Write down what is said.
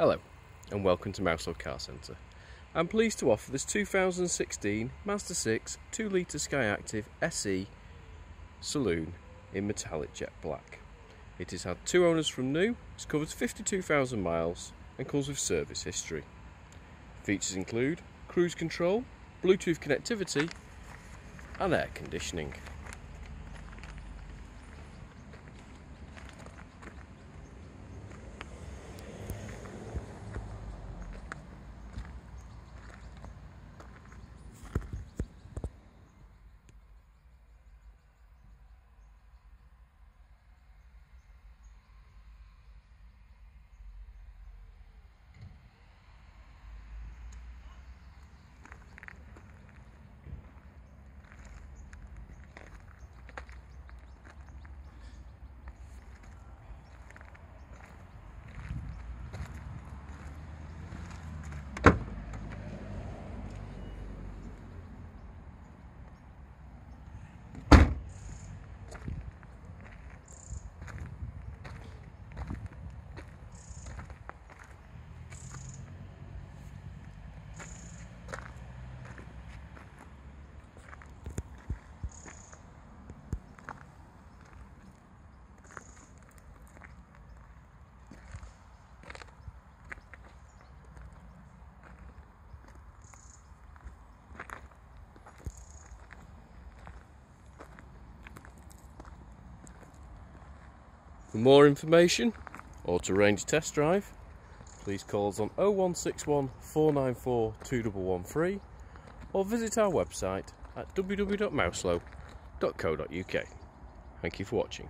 Hello and welcome to Mouselow Car Centre. I'm pleased to offer this 2016 Mazda 6 2-litre SKYACTIV SE saloon in metallic jet black. It has had 2 owners from new, it's covered 52,000 miles and comes with service history. Features include cruise control, Bluetooth connectivity and air conditioning. For more information or to arrange a test drive, please call us on 0161 494 2113 or visit our website at www.mouselow.co.uk. Thank you for watching.